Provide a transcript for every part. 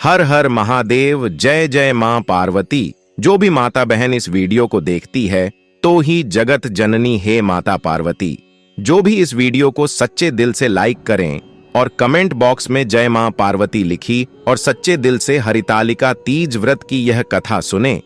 हर हर महादेव, जय जय मां पार्वती। जो भी माता बहन इस वीडियो को देखती है तो ही जगत जननी है माता पार्वती। जो भी इस वीडियो को सच्चे दिल से लाइक करें और कमेंट बॉक्स में जय मां पार्वती लिखी और सच्चे दिल से हरितालिका तीज व्रत की यह कथा सुने,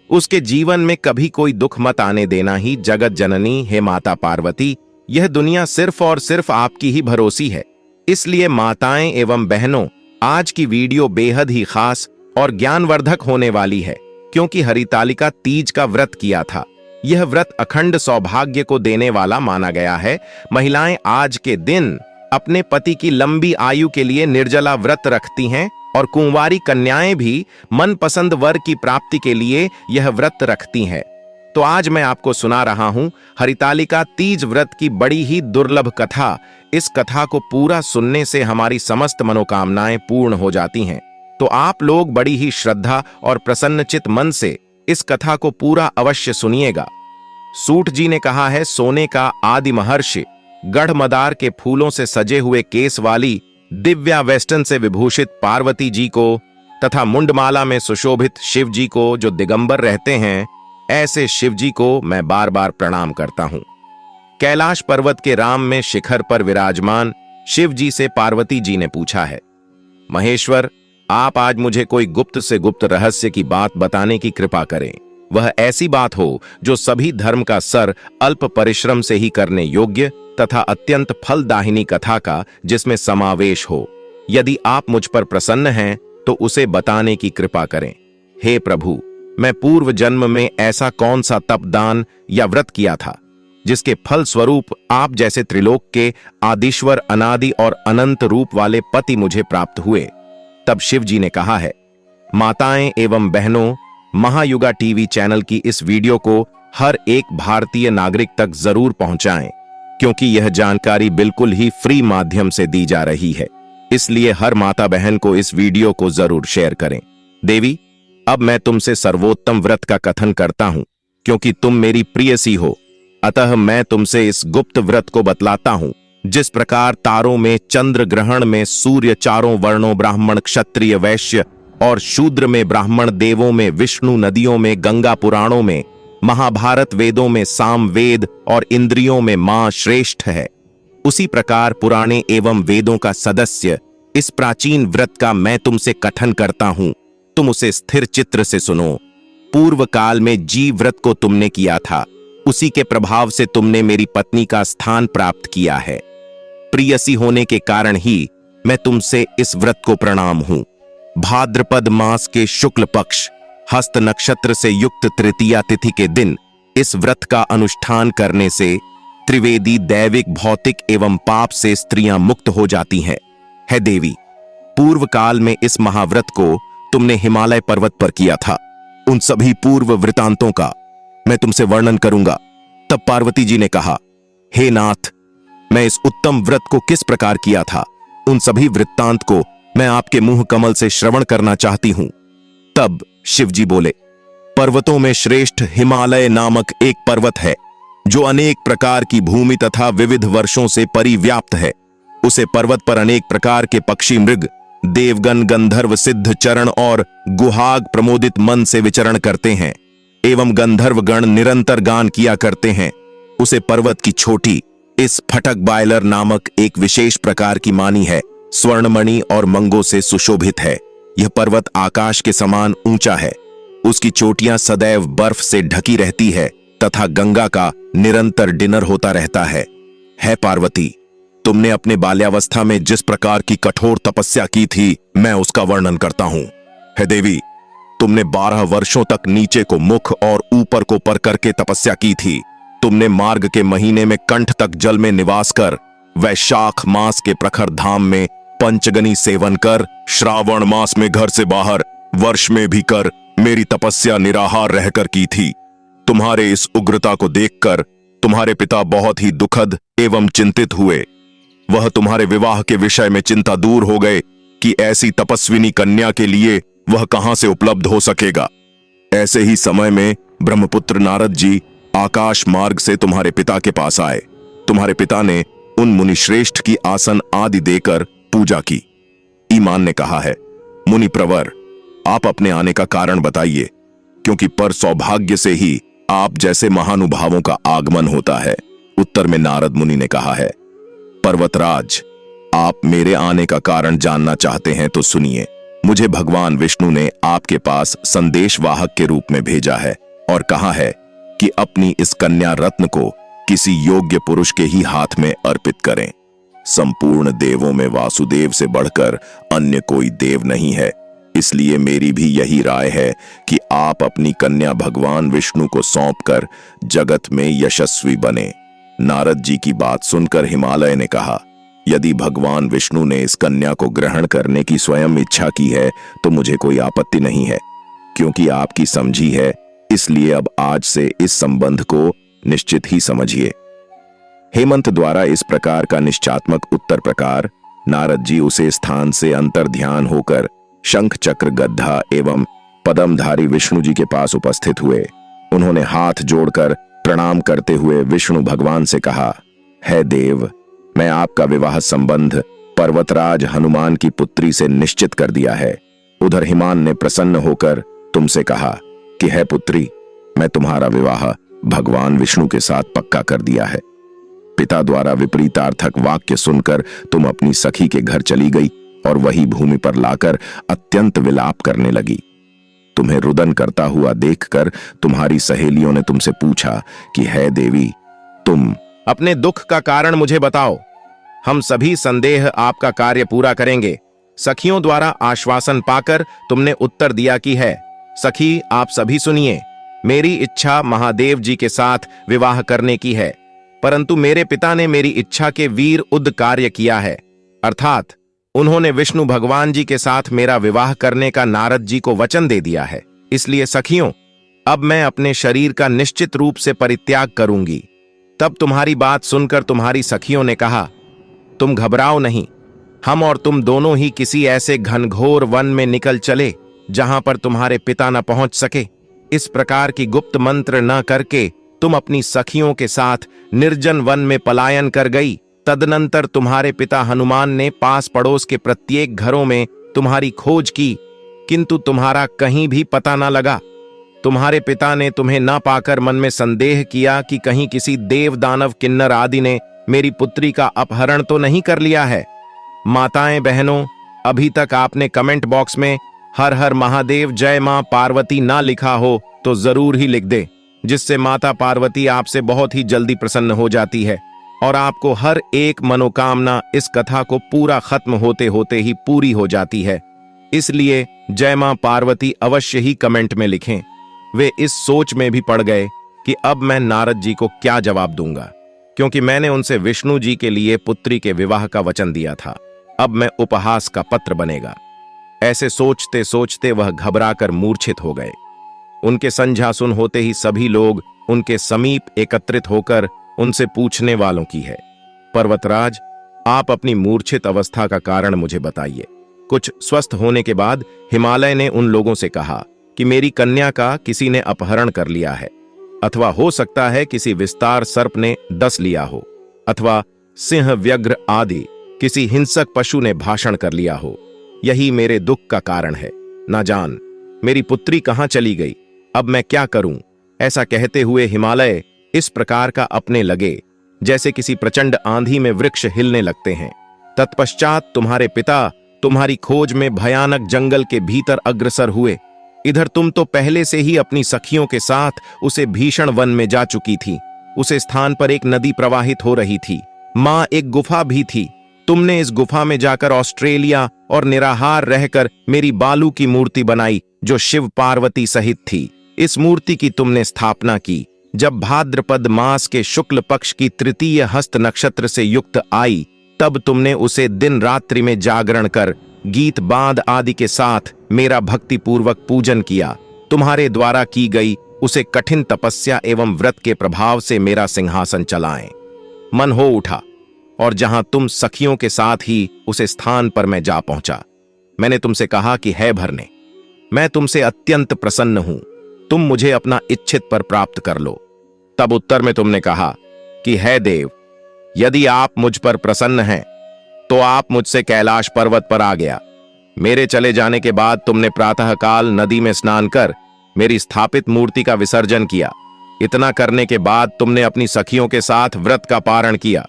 उसके जीवन में कभी कोई दुख मत आने देना ही जगत जननी है माता पार्वती। यह दुनिया सिर्फ और सिर्फ आपकी ही भरोसी है। इसलिए माताएं एवं बहनों, आज की वीडियो बेहद ही खास और ज्ञानवर्धक होने वाली है, क्योंकि हरितालिका तीज का व्रत किया था। यह व्रत अखंड सौभाग्य को देने वाला माना गया है। महिलाएं आज के दिन अपने पति की लंबी आयु के लिए निर्जला व्रत रखती हैं और कुंवारी कन्याएं भी मनपसंद वर की प्राप्ति के लिए यह व्रत रखती हैं। तो आज मैं आपको सुना रहा हूं हरितालिका तीज व्रत की बड़ी ही दुर्लभ कथा। इस कथा को पूरा सुनने से हमारी समस्त मनोकामनाएं पूर्ण हो जाती हैं। तो आप लोग बड़ी ही श्रद्धा और प्रसन्नचित मन से इस कथा को पूरा अवश्य सुनिएगा। सूट जी ने कहा है, सोने का आदि महर्षि, गढ़ मदार के फूलों से सजे हुए केस वाली दिव्या वेस्टर्न से विभूषित पार्वती जी को तथा मुंडमाला में सुशोभित शिव जी को, जो दिगंबर रहते हैं, ऐसे शिव जी को मैं बार बार प्रणाम करता हूं। कैलाश पर्वत के राम में शिखर पर विराजमान शिव जी से पार्वती जी ने पूछा है, महेश्वर, आप आज मुझे कोई गुप्त से गुप्त रहस्य की बात बताने की कृपा करें। वह ऐसी बात हो जो सभी धर्म का सर अल्प परिश्रम से ही करने योग्य तथा अत्यंत फलदायिनी कथा का जिसमें समावेश हो। यदि आप मुझ पर प्रसन्न हैं तो उसे बताने की कृपा करें। हे प्रभु, मैं पूर्व जन्म में ऐसा कौन सा तपदान या व्रत किया था जिसके फल स्वरूप आप जैसे त्रिलोक के आदिश्वर, अनादि और अनंत रूप वाले पति मुझे प्राप्त हुए। तब शिव जी ने कहा है, माताएं एवं बहनों, महायुगा टीवी चैनल की इस वीडियो को हर एक भारतीय नागरिक तक जरूर पहुंचाएं, क्योंकि यह जानकारी बिल्कुल ही फ्री माध्यम से दी जा रही है। इसलिए हर माता बहन को इस वीडियो को जरूर शेयर करें। देवी, अब मैं तुमसे सर्वोत्तम व्रत का कथन करता हूं, क्योंकि तुम मेरी प्रियसी हो। अतः मैं तुमसे इस गुप्त व्रत को बतलाता हूं। जिस प्रकार तारों में, चंद्र ग्रहण में सूर्य, चारों वर्णों ब्राह्मण, क्षत्रिय, वैश्य और शूद्र में ब्राह्मण, देवों में विष्णु, नदियों में गंगा, पुराणों में, महाभारत, वेदों में साम वेद और इंद्रियों में मां श्रेष्ठ है, उसी प्रकार पुराणे एवं वेदों का सदस्य इस प्राचीन व्रत का मैं तुमसे कथन करता हूं। तुम उसे स्थिर चित्र से सुनो। पूर्व काल में जीव व्रत को तुमने किया था, उसी के प्रभाव से तुमने मेरी पत्नी का स्थान प्राप्त किया है। प्रियसी होने के कारण ही मैं तुमसे इस व्रत को प्रणाम हूं। भाद्रपद मास के शुक्ल पक्ष हस्त नक्षत्र से युक्त तृतीया तिथि के दिन इस व्रत का अनुष्ठान करने से त्रिवेदी, दैविक, भौतिक एवं पाप से स्त्रियां मुक्त हो जाती हैं। है देवी, पूर्व काल में इस महाव्रत को तुमने हिमालय पर्वत पर किया था। उन सभी पूर्व वृतांतों का मैं तुमसे वर्णन करूंगा। तब पार्वती जी ने कहा, हे नाथ, मैं इस उत्तम व्रत को किस प्रकार किया था, उन सभी वृत्तांत को मैं आपके मुंह कमल से श्रवण करना चाहती हूं। तब शिव जी बोले, पर्वतों में श्रेष्ठ हिमालय नामक एक पर्वत है, जो अनेक प्रकार की भूमि तथा विविध वर्षों से परिव्याप्त है। उसे पर्वत पर अनेक प्रकार के पक्षी, मृग, देवगण, गंधर्व, सिद्ध, चरण और गुहाग प्रमोदित मन से विचरण करते हैं एवं गंधर्व गण निरंतर गान किया करते हैं। उसे पर्वत की छोटी इस फटक बायलर नामक एक विशेष प्रकार की मानी है, स्वर्णमणि और मंगों से सुशोभित है। यह पर्वत आकाश के समान ऊंचा है। उसकी चोटियां सदैव बर्फ से ढकी रहती है तथा गंगा का निरंतर डिनर होता रहता है। पार्वती, तुमने अपने बाल्यावस्था में जिस प्रकार की कठोर तपस्या की थी, मैं उसका वर्णन करता हूं। है देवी, तुमने 12 वर्षों तक नीचे को मुख और ऊपर को पर करके तपस्या की थी। तुमने मार्ग के महीने में कंठ तक जल में निवास कर, वैशाख मास के प्रखर धाम में पंचगनी सेवन कर, श्रावण मास में घर से बाहर, वर्ष में भी कर मेरी तपस्या निराहार रहकर की थी। तुम्हारे इस उग्रता को देखकर तुम्हारे पिता बहुत ही दुखद एवं चिंतित हुए। वह तुम्हारे विवाह के विषय में चिंता दूर हो गए कि ऐसी तपस्विनी कन्या के लिए वह कहां से उपलब्ध हो सकेगा। ऐसे ही समय में ब्रह्मपुत्र नारद जी आकाश मार्ग से तुम्हारे पिता के पास आए। तुम्हारे पिता ने उन मुनिश्रेष्ठ की आसन आदि देकर पूजा की। ईमान ने कहा है, मुनि प्रवर, आप अपने आने का कारण बताइए, क्योंकि पर सौभाग्य से ही आप जैसे महानुभावों का आगमन होता है। उत्तर में नारद मुनि ने कहा है, पर्वतराज, आप मेरे आने का कारण जानना चाहते हैं तो सुनिए। मुझे भगवान विष्णु ने आपके पास संदेशवाहक के रूप में भेजा है और कहा है कि अपनी इस कन्या रत्न को किसी योग्य पुरुष के ही हाथ में अर्पित करें। संपूर्ण देवों में वासुदेव से बढ़कर अन्य कोई देव नहीं है, इसलिए मेरी भी यही राय है कि आप अपनी कन्या भगवान विष्णु को सौंपकर जगत में यशस्वी बने। नारद जी की बात सुनकर हिमालय ने कहा, यदि भगवान विष्णु ने इस कन्या को ग्रहण करने की स्वयं इच्छा की है तो मुझे कोई आपत्ति नहीं है, क्योंकि आपकी समझी है, इसलिए अब आज से इस संबंध को निश्चित ही समझिए। हेमंत द्वारा इस प्रकार का निश्चयात्मक उत्तर प्रकार नारद जी उसे स्थान से अंतर्ध्यान होकर शंख चक्र गद्धा एवं पद्मधारी विष्णु जी के पास उपस्थित हुए। उन्होंने हाथ जोड़कर प्रणाम करते हुए विष्णु भगवान से कहा, है देव, मैं आपका विवाह संबंध पर्वतराज हनुमान की पुत्री से निश्चित कर दिया है। उधर हिमान ने प्रसन्न होकर तुमसे कहा कि है पुत्री, मैं तुम्हारा विवाह भगवान विष्णु के साथ पक्का कर दिया है। पिता द्वारा विपरीतार्थक वाक्य सुनकर तुम अपनी सखी के घर चली गई और वही भूमि पर लाकर अत्यंत विलाप करने लगी। तुम्हें रुदन करता हुआ देखकर तुम्हारी सहेलियों ने तुमसे पूछा कि है देवी, तुम अपने दुख का कारण मुझे बताओ, हम सभी संदेह आपका कार्य पूरा करेंगे। सखियों द्वारा आश्वासन पाकर तुमने उत्तर दिया कि है। सखी, आप सभी सुनिए, मेरी इच्छा महादेव जी के साथ विवाह करने की है, परंतु मेरे पिता ने मेरी इच्छा के वीर उद कार्य किया है, अर्थात उन्होंने विष्णु भगवान जी के साथ मेरा विवाह करने का नारद जी को वचन दे दिया है। इसलिए सखियों, अब मैं अपने शरीर का निश्चित रूप से परित्याग करूंगी। तब तुम्हारी बात सुनकर तुम्हारी सखियों ने कहा, तुम घबराओ नहीं, हम और तुम दोनों ही किसी ऐसे घनघोर वन में निकल चले जहां पर तुम्हारे पिता न पहुंच सके। इस प्रकार की गुप्त मंत्र न करके तुम अपनी सखियों के साथ निर्जन वन में पलायन कर गई। तदनंतर तुम्हारे पिता हनुमान ने पास पड़ोस के प्रत्येक घरों में तुम्हारी खोज की, किंतु तुम्हारा कहीं भी पता न लगा। तुम्हारे पिता ने तुम्हें न पाकर मन में संदेह किया कि कहीं किसी देव दानव किन्नर आदि ने मेरी पुत्री का अपहरण तो नहीं कर लिया है। माताएं बहनों, अभी तक आपने कमेंट बॉक्स में हर हर महादेव जय मां पार्वती ना लिखा हो तो जरूर ही लिख दे, जिससे माता पार्वती आपसे बहुत ही जल्दी प्रसन्न हो जाती है और आपको हर एक मनोकामना इस कथा को पूरा खत्म होते होते ही पूरी हो जाती है। इसलिए जय मां पार्वती अवश्य ही कमेंट में लिखें। वे इस सोच में भी पड़ गए कि अब मैं नारद जी को क्या जवाब दूंगा, क्योंकि मैंने उनसे विष्णु जी के लिए पुत्री के विवाह का वचन दिया था। अब मैं उपहास का पत्र बनेगा। ऐसे सोचते सोचते वह घबराकर मूर्छित हो गए। उनके संध्यासुन होते ही सभी लोग उनके समीप एकत्रित होकर उनसे पूछने वालों की है, पर्वतराज, आप अपनी मूर्छित अवस्था का कारण मुझे बताइए। कुछ स्वस्थ होने के बाद हिमालय ने उन लोगों से कहा कि मेरी कन्या का किसी ने अपहरण कर लिया है, अथवा हो सकता है किसी विस्तार सर्प ने डस लिया हो, अथवा सिंह व्यग्र आदि किसी हिंसक पशु ने भाषण कर लिया हो। यही मेरे दुख का कारण है। ना जान मेरी पुत्री कहां चली गई, अब मैं क्या करूं। ऐसा कहते हुए हिमालय इस प्रकार का अपने लगे जैसे किसी प्रचंड आंधी में वृक्ष हिलने लगते हैं। तत्पश्चात तुम्हारे पिता तुम्हारी खोज में भयानक जंगल के भीतर अग्रसर हुए। इधर तुम तो पहले से ही अपनी सखियों के साथ उसे भीषण वन में जा चुकी थी। उस स्थान पर एक नदी प्रवाहित हो रही थी। मां, एक गुफा भी थी। तुमने इस गुफा में जाकर ऑस्ट्रेलिया और निराहार रहकर मेरी बालू की मूर्ति बनाई, जो शिव पार्वती सहित थी। इस मूर्ति की तुमने स्थापना की। जब भाद्रपद मास के शुक्ल पक्ष की तृतीय हस्त नक्षत्र से युक्त आई, तब तुमने उसे दिन रात्रि में जागरण कर गीत बांध आदि के साथ मेरा भक्ति पूर्वक पूजन किया। तुम्हारे द्वारा की गई उसे कठिन तपस्या एवं व्रत के प्रभाव से मेरा सिंहासन चलाएं मन हो उठा, और जहां तुम सखियों के साथ ही उस स्थान पर मैं जा पहुंचा। मैंने तुमसे कहा कि है भरने, मैं तुमसे अत्यंत प्रसन्न हूं, तुम मुझे अपना इच्छित पर प्राप्त कर लो। तब उत्तर में तुमने कहा कि है देव, यदि आप मुझ पर प्रसन्न हैं तो आप मुझसे कैलाश पर्वत पर आ गया। मेरे चले जाने के बाद तुमने प्रातःकाल नदी में स्नान कर मेरी स्थापित मूर्ति का विसर्जन किया। इतना करने के बाद तुमने अपनी सखियों के साथ व्रत का पारण किया।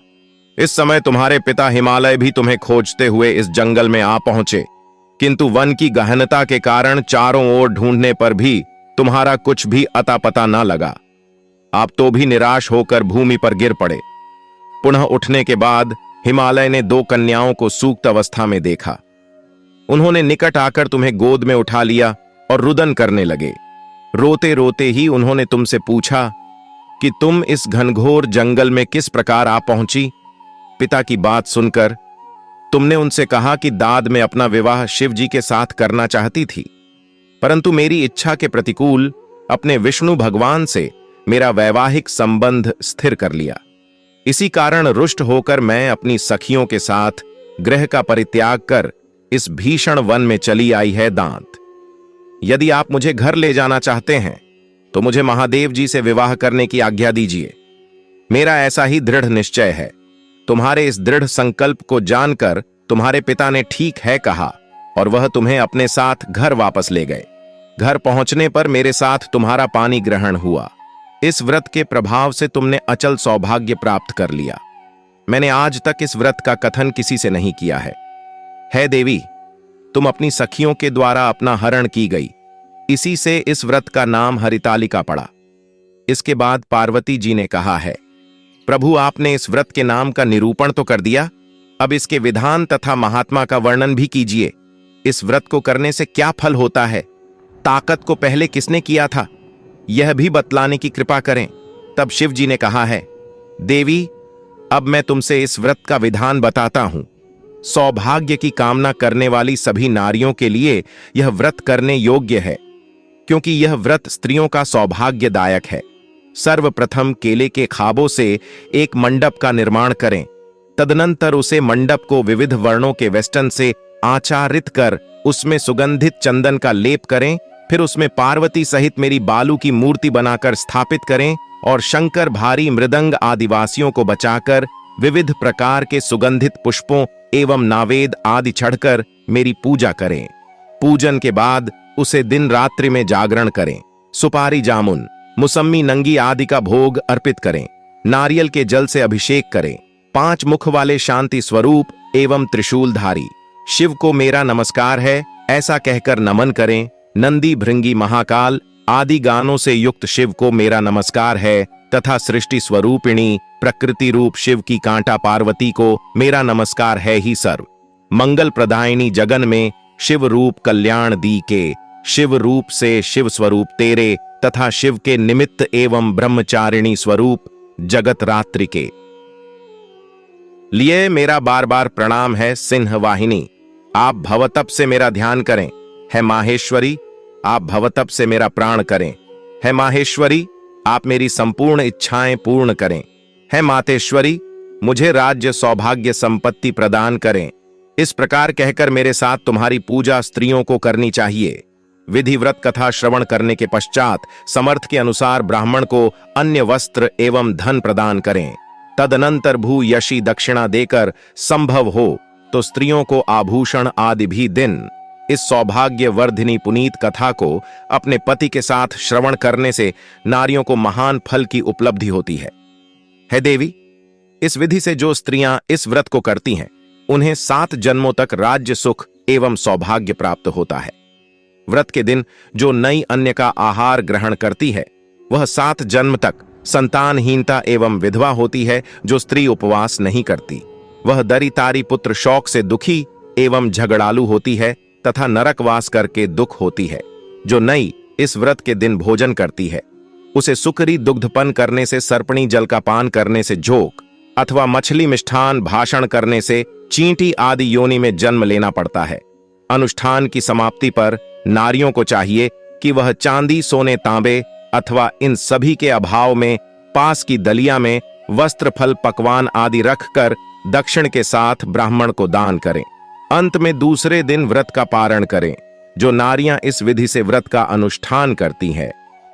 इस समय तुम्हारे पिता हिमालय भी तुम्हें खोजते हुए इस जंगल में आ पहुंचे, किंतु वन की गहनता के कारण चारों ओर ढूंढने पर भी तुम्हारा कुछ भी अता पता न लगा। आप तो भी निराश होकर भूमि पर गिर पड़े। पुनः उठने के बाद हिमालय ने 2 कन्याओं को सूक्त अवस्था में देखा। उन्होंने निकट आकर तुम्हें गोद में उठा लिया और रुदन करने लगे। रोते रोते ही उन्होंने तुमसे पूछा कि तुम इस घनघोर जंगल में किस प्रकार आ पहुंची। पिता की बात सुनकर तुमने उनसे कहा कि दाद में अपना विवाह शिव जी के साथ करना चाहती थी, परंतु मेरी इच्छा के प्रतिकूल अपने विष्णु भगवान से मेरा वैवाहिक संबंध स्थिर कर लिया। इसी कारण रुष्ट होकर मैं अपनी सखियों के साथ गृह का परित्याग कर इस भीषण वन में चली आई है दांत। यदि आप मुझे घर ले जाना चाहते हैं तो मुझे महादेव जी से विवाह करने की आज्ञा दीजिए। मेरा ऐसा ही दृढ़ निश्चय है। तुम्हारे इस दृढ़ संकल्प को जानकर तुम्हारे पिता ने ठीक है कहा और वह तुम्हें अपने साथ घर वापस ले गए। घर पहुंचने पर मेरे साथ तुम्हारा पानी ग्रहण हुआ। इस व्रत के प्रभाव से तुमने अचल सौभाग्य प्राप्त कर लिया। मैंने आज तक इस व्रत का कथन किसी से नहीं किया है। हे देवी, तुम अपनी सखियों के द्वारा अपना हरण की गई, इसी से इस व्रत का नाम हरितालिका पड़ा। इसके बाद पार्वती जी ने कहा है, प्रभु आपने इस व्रत के नाम का निरूपण तो कर दिया, अब इसके विधान तथा महात्मा का वर्णन भी कीजिए। इस व्रत को करने से क्या फल होता है, ताकत को पहले किसने किया था, यह भी बतलाने की कृपा करें। तब शिव जी ने कहा है, देवी अब मैं तुमसे इस व्रत का विधान बताता हूं। सौभाग्य की कामना करने वाली सभी नारियों के लिए यह व्रत करने योग्य है, क्योंकि यह व्रत स्त्रियों का सौभाग्यदायक है। सर्वप्रथम केले के खाबों से एक मंडप का निर्माण करें। तदनंतर उसे मंडप को विविध वर्णों के वेस्टन से आचारित कर उसमें सुगंधित चंदन का लेप करें। फिर उसमें पार्वती सहित मेरी बालू की मूर्ति बनाकर स्थापित करें और शंकर भारी मृदंग आदिवासियों को बचाकर विविध प्रकार के सुगंधित पुष्पों एवं नावेद आदि चढ़कर मेरी पूजा करें। पूजन के बाद उसे दिन रात्रि में जागरण करें। सुपारी जामुन, मुसम्मी नंगी आदि का भोग अर्पित करें। नारियल के जल से अभिषेक करें। 5 मुख वाले शांति स्वरूप एवं त्रिशूलधारी शिव को मेरा नमस्कार है ऐसा कहकर नमन करें। नंदी भृंगी महाकाल आदि गानों से युक्त शिव को मेरा नमस्कार है तथा सृष्टि स्वरूपिणी प्रकृति रूप शिव की कांटा पार्वती को मेरा नमस्कार है ही सर्व। मंगल प्रदायिनी जगन में शिव रूप कल्याण दी के, शिव रूप से शिव स्वरूप तेरे तथा शिव के निमित्त एवं ब्रह्मचारिणी स्वरूप जगत रात्रि के लिए मेरा बार बार प्रणाम है। सिंह वाहिनी आप भवतप से मेरा ध्यान करें। है माहेश्वरी आप भवतप से मेरा प्राण करें। है माहेश्वरी आप मेरी संपूर्ण इच्छाएं पूर्ण करें। है मातेश्वरी मुझे राज्य सौभाग्य संपत्ति प्रदान करें। इस प्रकार कहकर मेरे साथ तुम्हारी पूजा स्त्रियों को करनी चाहिए। विधिव्रत कथा श्रवण करने के पश्चात समर्थ के अनुसार ब्राह्मण को अन्य वस्त्र एवं धन प्रदान करें। तदनंतर भू यशी दक्षिणा देकर संभव हो तो स्त्रियों को आभूषण आदि भी दिन। इस सौभाग्य वर्धिनी पुनीत कथा को अपने पति के साथ श्रवण करने से नारियों को महान फल की उपलब्धि होती है। हे देवी, इस विधि से जो स्त्रियां इस व्रत को करती हैं उन्हें 7 जन्मों तक राज्य सुख एवं सौभाग्य प्राप्त होता है। व्रत के दिन जो नई अन्न का आहार ग्रहण करती है वह 7 जन्म तक संतानहीनता एवं विधवा होती है। जो स्त्री उपवास नहीं करती वह दरितारी पुत्र शौक से दुखी एवं झगड़ालू होती है तथा नरकवास करके दुख होती है। जो नई इस व्रत के दिन भोजन करती है उसे सुकरी दुग्धपन करने से, सर्पणी जल का पान करने से जोक अथवा मछली मिष्ठान भाषण करने से चींटी आदि योनि में जन्म लेना पड़ता है। अनुष्ठान की समाप्ति पर नारियों को चाहिए कि वह चांदी सोने तांबे अथवा इन सभी के अभाव में पास की दलिया में वस्त्र फल पकवान आदि रखकर दक्षिण के साथ ब्राह्मण को दान करें। अंत में दूसरे दिन व्रत का पारण करें। जो नारियां इस विधि से व्रत का अनुष्ठान करती हैं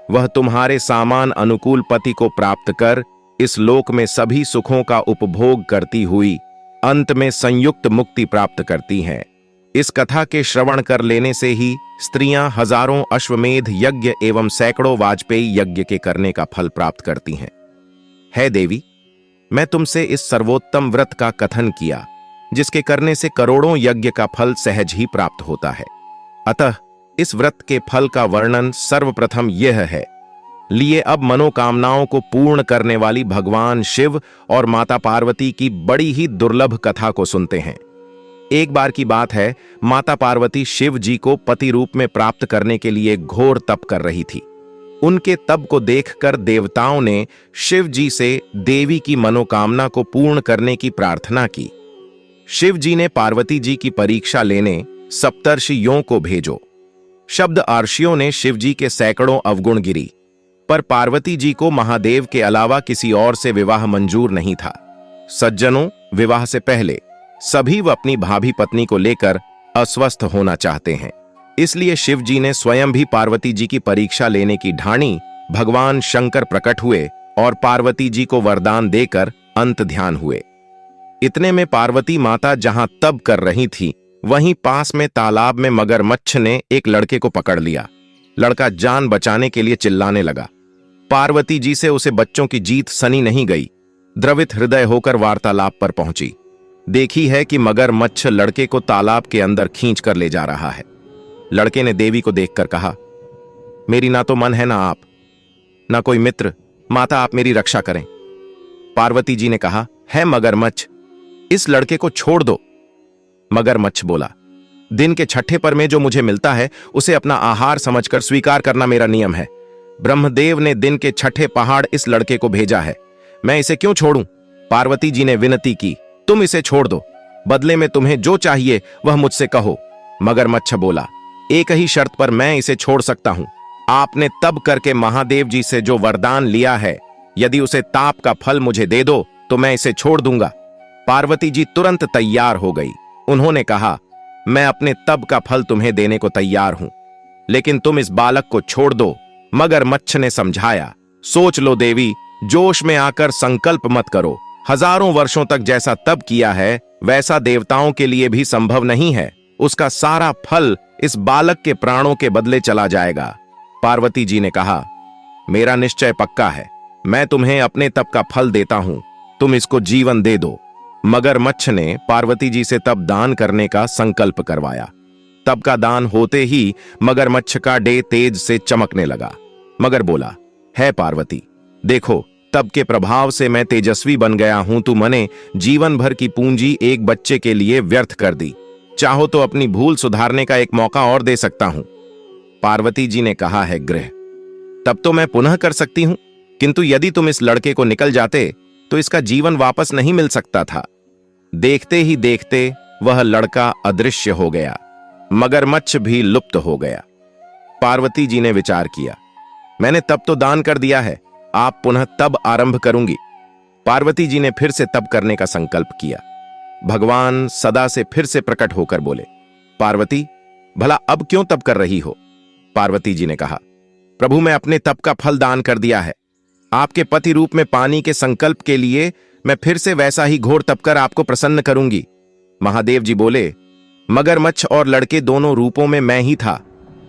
वह तुम्हारे सामान अनुकूल पति को प्राप्त कर इस लोक में सभी सुखों का उपभोग करती हुई अंत में संयुक्त मुक्ति प्राप्त करती हैं। इस कथा के श्रवण कर लेने से ही स्त्रियां हजारों अश्वमेध यज्ञ एवं सैकड़ों वाजपेयी यज्ञ के करने का फल प्राप्त करती हैं। है देवी, मैं तुमसे इस सर्वोत्तम व्रत का कथन किया जिसके करने से करोड़ों यज्ञ का फल सहज ही प्राप्त होता है। अतः इस व्रत के फल का वर्णन सर्वप्रथम यह है। लिए अब मनोकामनाओं को पूर्ण करने वाली भगवान शिव और माता पार्वती की बड़ी ही दुर्लभ कथा को सुनते हैं। एक बार की बात है, माता पार्वती शिव जी को पति रूप में प्राप्त करने के लिए घोर तप कर रही थी। उनके तप को देखकर देवताओं ने शिव जी से देवी की मनोकामना को पूर्ण करने की प्रार्थना की। शिव जी ने पार्वती जी की परीक्षा लेने सप्तर्षियों को भेजो। शब्द आर्षियों ने शिव जी के सैकड़ों अवगुण गिरी, पर पार्वती जी को महादेव के अलावा किसी और से विवाह मंजूर नहीं था। सज्जनों, विवाह से पहले सभी व अपनी भाभी पत्नी को लेकर अस्वस्थ होना चाहते हैं, इसलिए शिव जी ने स्वयं भी पार्वती जी की परीक्षा लेने की ठानी। भगवान शंकर प्रकट हुए और पार्वती जी को वरदान देकर अंत ध्यान हुए। इतने में पार्वती माता जहां तप कर रही थी, वहीं पास में तालाब में मगरमच्छ ने एक लड़के को पकड़ लिया। लड़का जान बचाने के लिए चिल्लाने लगा। पार्वती जी से उसे बच्चों की जीत सनी नहीं गई। द्रवित हृदय होकर वार्तालाप पर पहुंची। देखी है कि मगरमच्छ लड़के को तालाब के अंदर खींच कर ले जा रहा है। लड़के ने देवी को देखकर कहा, मेरी ना तो मन है ना आप, ना कोई मित्र, माता आप मेरी रक्षा करें। पार्वती जी ने कहा, है मगरमच्छ, इस लड़के को छोड़ दो। मगरमच्छ बोला, दिन के छठे पर में जो मुझे मिलता है उसे अपना आहार समझकर स्वीकार करना मेरा नियम है। ब्रह्मदेव ने दिन के छठे पहाड़ इस लड़के को भेजा है, मैं इसे क्यों छोड़ूं? पार्वती जी ने विनती की, तुम इसे छोड़ दो, बदले में तुम्हें जो चाहिए वह मुझसे कहो। मगरमच्छ बोला, एक ही शर्त पर मैं इसे छोड़ सकता हूं। आपने तब करके महादेव जी से जो वरदान लिया है, यदि उसे ताप का फल मुझे दे दो तो मैं इसे छोड़ दूंगा। पार्वती जी तुरंत तैयार हो गई। उन्होंने कहा, मैं अपने तप का फल तुम्हें देने को तैयार हूं, लेकिन तुम इस बालक को छोड़ दो। मगरमच्छ ने समझाया, सोच लो देवी, जोश में आकर संकल्प मत करो। हजारों वर्षों तक जैसा तप किया है वैसा देवताओं के लिए भी संभव नहीं है। उसका सारा फल इस बालक के प्राणों के बदले चला जाएगा। पार्वती जी ने कहा, मेरा निश्चय पक्का है, मैं तुम्हें अपने तप का फल देता हूं, तुम इसको जीवन दे दो। मगरमच्छ ने पार्वती जी से तप दान करने का संकल्प करवाया। तप का दान होते ही मगरमच्छ का डे तेज से चमकने लगा। मगर बोला, है पार्वती, देखो तप के प्रभाव से मैं तेजस्वी बन गया हूं। तू मने जीवन भर की पूंजी एक बच्चे के लिए व्यर्थ कर दी। चाहो तो अपनी भूल सुधारने का एक मौका और दे सकता हूं। पार्वती जी ने कहा है, गृह तब तो मैं पुनः कर सकती हूं, किंतु यदि तुम इस लड़के को निकल जाते तो इसका जीवन वापस नहीं मिल सकता था। देखते ही देखते वह लड़का अदृश्य हो गया। मगरमच्छ भी लुप्त हो गया। पार्वती जी ने विचार किया, मैंने तप तो दान कर दिया है, आप पुनः तब आरंभ करूंगी। पार्वती जी ने फिर से तप करने का संकल्प किया। भगवान सदा से फिर से प्रकट होकर बोले, पार्वती, भला अब क्यों तप कर रही हो? पार्वती जी ने कहा, प्रभु मैं अपने तप का फल दान कर दिया है। आपके पति रूप में पानी के संकल्प के लिए मैं फिर से वैसा ही घोर तप कर आपको प्रसन्न करूंगी। महादेव जी बोले, मगरमच्छ और लड़के दोनों रूपों में मैं ही था।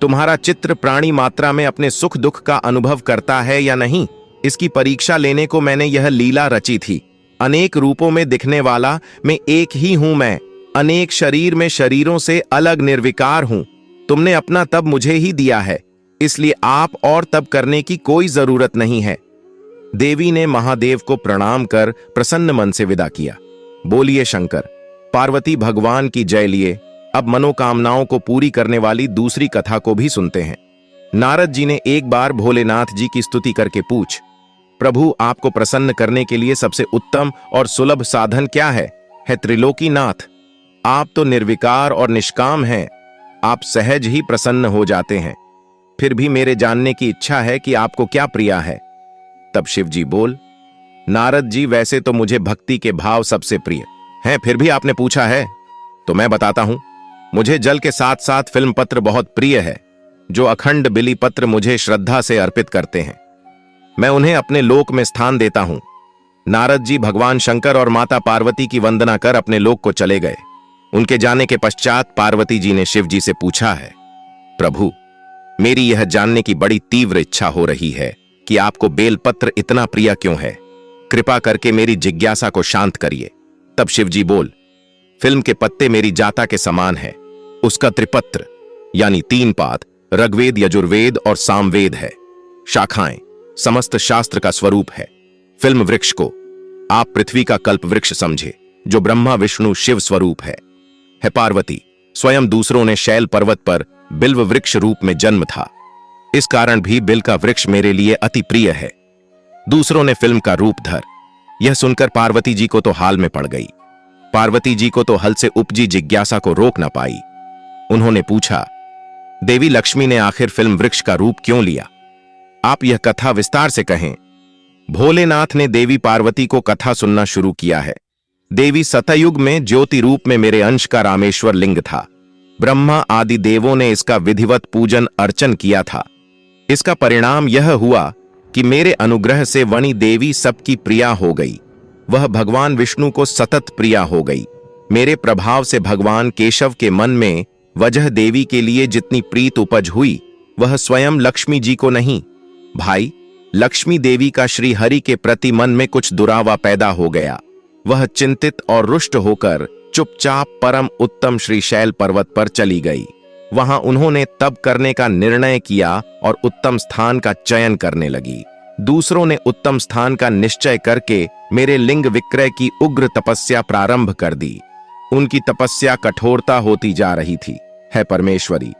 तुम्हारा चित्र प्राणी मात्रा में अपने सुख दुख का अनुभव करता है या नहीं, इसकी परीक्षा लेने को मैंने यह लीला रची थी। अनेक रूपों में दिखने वाला मैं एक ही हूं। मैं अनेक शरीर में शरीरों से अलग निर्विकार हूं। तुमने अपना तप मुझे ही दिया है, इसलिए आप और तप करने की कोई जरूरत नहीं है। देवी ने महादेव को प्रणाम कर प्रसन्न मन से विदा किया। बोलिए शंकर पार्वती भगवान की जय लिए। अब मनोकामनाओं को पूरी करने वाली दूसरी कथा को भी सुनते हैं। नारद जी ने एक बार भोलेनाथ जी की स्तुति करके पूछ, प्रभु आपको प्रसन्न करने के लिए सबसे उत्तम और सुलभ साधन क्या है? त्रिलोकीनाथ, आप तो निर्विकार और निष्काम हैं, आप सहज ही प्रसन्न हो जाते हैं। फिर भी मेरे जानने की इच्छा है कि आपको क्या प्रिया है। तब शिव जी बोल, नारद जी वैसे तो मुझे भक्ति के भाव सबसे प्रिय हैं, फिर भी आपने पूछा है तो मैं बताता हूं। मुझे जल के साथ साथ फिल्म पत्र बहुत प्रिय है, जो अखंड बिली पत्र मुझे श्रद्धा से अर्पित करते हैं। मैं उन्हें अपने लोक में स्थान देता हूं। नारद जी भगवान शंकर और माता पार्वती की वंदना कर अपने लोक को चले गए। उनके जाने के पश्चात पार्वती जी ने शिव जी से पूछा है, प्रभु, मेरी यह जानने की बड़ी तीव्र इच्छा हो रही है कि आपको बेलपत्र इतना प्रिय क्यों है। कृपा करके मेरी जिज्ञासा को शांत करिए। तब शिवजी बोल, फिल्म के पत्ते मेरी जाता के समान है। उसका त्रिपत्र यानी 3 पाद ऋग्वेद, यजुर्वेद और सामवेद है। शाखाएं समस्त शास्त्र का स्वरूप है। फिल्म वृक्ष को आप पृथ्वी का कल्प वृक्ष समझे, जो ब्रह्मा विष्णु शिव स्वरूप है। पार्वती, स्वयं दूसरों ने शैल पर्वत पर बिल्व वृक्ष रूप में जन्म था। इस कारण भी बिल का वृक्ष मेरे लिए अति प्रिय है। दूसरों ने फिल्म का रूप धर। यह सुनकर पार्वती जी को तो हाल में पड़ गई। पार्वती जी को तो हल से उपजी जिज्ञासा को रोक न पाई। उन्होंने पूछा, देवी लक्ष्मी ने आखिर फिल्म वृक्ष का रूप क्यों लिया? आप यह कथा विस्तार से कहें। भोलेनाथ ने देवी पार्वती को कथा सुनना शुरू किया है। देवी सतयुग में ज्योति रूप में मेरे अंश का रामेश्वर लिंग था। ब्रह्मा आदि देवों ने इसका विधिवत पूजन अर्चन किया था। इसका परिणाम यह हुआ कि मेरे अनुग्रह से वणी देवी सबकी प्रिया हो गई। वह भगवान विष्णु को सतत प्रिया हो गई। मेरे प्रभाव से भगवान केशव के मन में वजह देवी के लिए जितनी प्रीत उपज हुई, वह स्वयं लक्ष्मी जी को नहीं। भाई, लक्ष्मी देवी का श्री हरि के प्रति मन में कुछ दुरावा पैदा हो गया। वह चिंतित और रुष्ट होकर चुपचाप परम उत्तम श्रीशैल पर्वत पर चली गई। वहां उन्होंने तप करने का निर्णय किया और उत्तम स्थान का चयन करने लगी। दूसरों ने उत्तम स्थान का निश्चय करके मेरे लिंग विक्रय की उग्र तपस्या प्रारंभ कर दी। उनकी तपस्या कठोरता होती जा रही थी। है परमेश्वरी,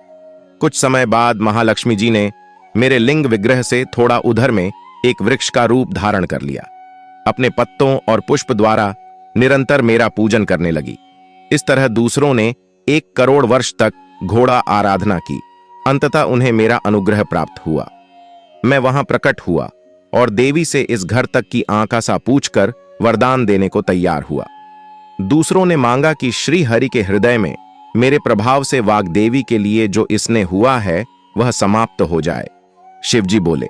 कुछ समय बाद महालक्ष्मी जी ने मेरे लिंग विग्रह से थोड़ा उधर में एक वृक्ष का रूप धारण कर लिया। अपने पत्तों और पुष्प द्वारा निरंतर मेरा पूजन करने लगी। इस तरह दूसरों ने 1 करोड़ वर्ष तक घोड़ा आराधना की। अंततः उन्हें मेरा अनुग्रह प्राप्त हुआ। मैं वहां प्रकट हुआ और देवी से इस घर तक की आकाशा पूछकर वरदान देने को तैयार हुआ। दूसरों ने मांगा कि श्री हरि के हृदय में मेरे प्रभाव से वाग्देवी के लिए जो इसने हुआ है वह समाप्त हो जाए। शिवजी बोले,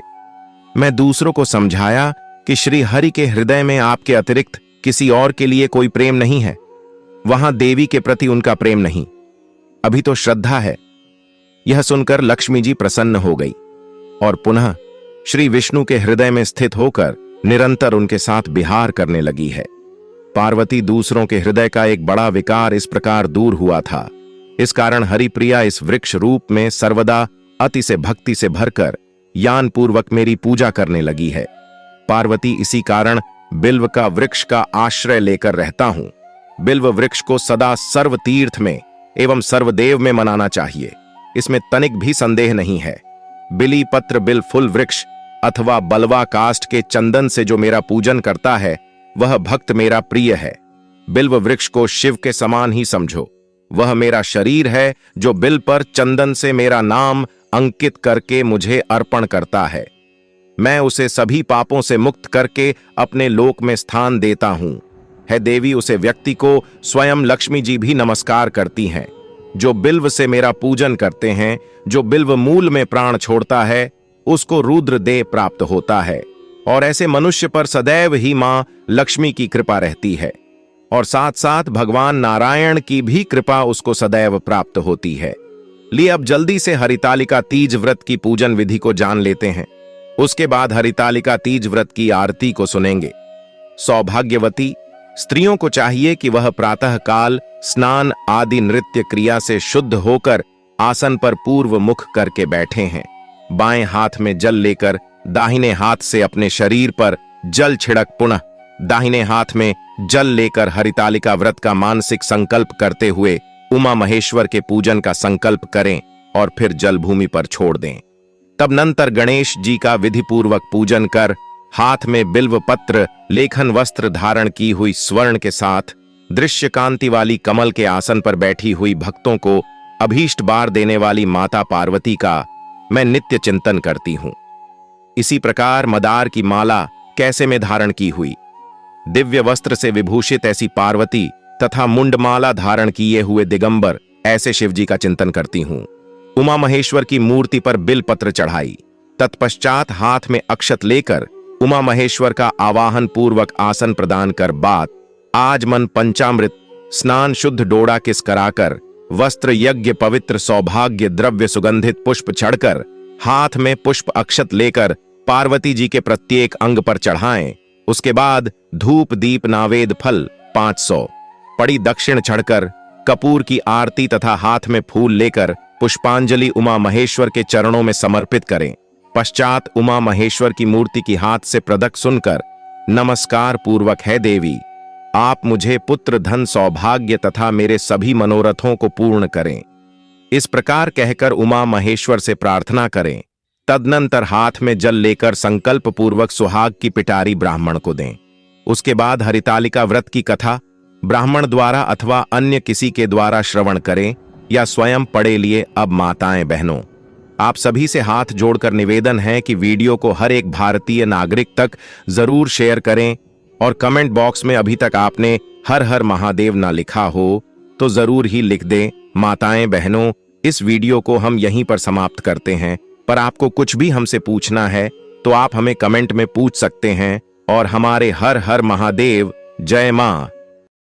मैं दूसरों को समझाया कि श्री हरि के हृदय में आपके अतिरिक्त किसी और के लिए कोई प्रेम नहीं है। वहां देवी के प्रति उनका प्रेम नहीं, अभी तो श्रद्धा है। यह सुनकर लक्ष्मी जी प्रसन्न हो गई और पुनः श्री विष्णु के हृदय में स्थित होकर निरंतर उनके साथ विहार करने लगी है। पार्वती दूसरों के हृदय का एक बड़ा विकार इस प्रकार दूर हुआ था। इस कारण हरिप्रिया इस वृक्ष रूप में सर्वदा अति से भक्ति से भरकर यान पूर्वक मेरी पूजा करने लगी है। पार्वती, इसी कारण बिल्व का वृक्ष का आश्रय लेकर रहता हूं। बिल्व वृक्ष को सदा सर्व तीर्थ में एवं सर्वदेव में मनाना चाहिए, इसमें तनिक भी संदेह नहीं है। बिली पत्र बिल फुल वृक्ष अथवा बलवा काष्ठ के चंदन से जो मेरा पूजन करता है वह भक्त मेरा प्रिय है। बिल्व वृक्ष को शिव के समान ही समझो। वह मेरा शरीर है जो बिल पर चंदन से मेरा नाम अंकित करके मुझे अर्पण करता है। मैं उसे सभी पापों से मुक्त करके अपने लोक में स्थान देता हूं। है देवी, उसे व्यक्ति को स्वयं लक्ष्मी जी भी नमस्कार करती हैं। जो बिल्व से मेरा पूजन करते हैं, जो बिल्व मूल में प्राण छोड़ता है, उसको रुद्र देह प्राप्त होता है। और ऐसे मनुष्य पर सदैव ही मां लक्ष्मी की कृपा रहती है और साथ साथ भगवान नारायण की भी कृपा उसको सदैव प्राप्त होती है। लिए अब जल्दी से हरितालिका तीज व्रत की पूजन विधि को जान लेते हैं। उसके बाद हरितालिका तीज व्रत की आरती को सुनेंगे। सौभाग्यवती स्त्रियों को चाहिए कि वह प्रातः काल स्नान आदि नृत्य क्रिया से शुद्ध होकर आसन पर पूर्व मुख करके बैठे हैं। बाएं हाथ में जल लेकर दाहिने हाथ से अपने शरीर पर जल छिड़क पुनः दाहिने हाथ में जल लेकर हरितालिका व्रत का मानसिक संकल्प करते हुए उमा महेश्वर के पूजन का संकल्प करें और फिर जल भूमि पर छोड़ दें। तब नंतर गणेश जी का विधि पूर्वक पूजन कर हाथ में बिल्व पत्र लेखन वस्त्र धारण की हुई स्वर्ण के साथ दृश्य कांति वाली कमल के आसन पर बैठी हुई भक्तों को अभीष्ट बार देने वाली माता पार्वती का मैं नित्य चिंतन करती हूं। इसी प्रकार मदार की माला कैसे में धारण की हुई, दिव्य वस्त्र से विभूषित ऐसी पार्वती तथा मुंडमाला धारण किए हुए दिगंबर ऐसे शिवजी का चिंतन करती हूं। उमा महेश्वर की मूर्ति पर बिल पत्र चढ़ाई, तत्पश्चात हाथ में अक्षत लेकर उमा महेश्वर का आवाहन पूर्वक आसन प्रदान कर बात आजमन पंचामृत स्नान शुद्ध डोड़ा किस कराकर, वस्त्र यज्ञ पवित्र सौभाग्य द्रव्य सुगंधित पुष्प चढ़कर, हाथ में पुष्प अक्षत लेकर पार्वती जी के प्रत्येक अंग पर चढ़ाएं। उसके बाद धूप दीप नावेद फल 500 पड़ी दक्षिण चढ़कर कपूर की आरती तथा हाथ में फूल लेकर पुष्पांजलि उमा महेश्वर के चरणों में समर्पित करें। पश्चात उमा महेश्वर की मूर्ति की हाथ से प्रदक सुनकर नमस्कार पूर्वक है देवी, आप मुझे पुत्र धन सौभाग्य तथा मेरे सभी मनोरथों को पूर्ण करें। इस प्रकार कहकर उमा महेश्वर से प्रार्थना करें। तदनंतर हाथ में जल लेकर संकल्प पूर्वक सुहाग की पिटारी ब्राह्मण को दें। उसके बाद हरितालिका व्रत की कथा ब्राह्मण द्वारा अथवा अन्य किसी के द्वारा श्रवण करें या स्वयं पढ़े लिए। अब माताएं बहनों, आप सभी से हाथ जोड़कर निवेदन है कि वीडियो को हर एक भारतीय नागरिक तक जरूर शेयर करें और कमेंट बॉक्स में अभी तक आपने हर हर महादेव ना लिखा हो तो जरूर ही लिख दें। माताएं बहनों, इस वीडियो को हम यहीं पर समाप्त करते हैं, पर आपको कुछ भी हमसे पूछना है तो आप हमें कमेंट में पूछ सकते हैं। और हमारे हर हर महादेव, जय मां।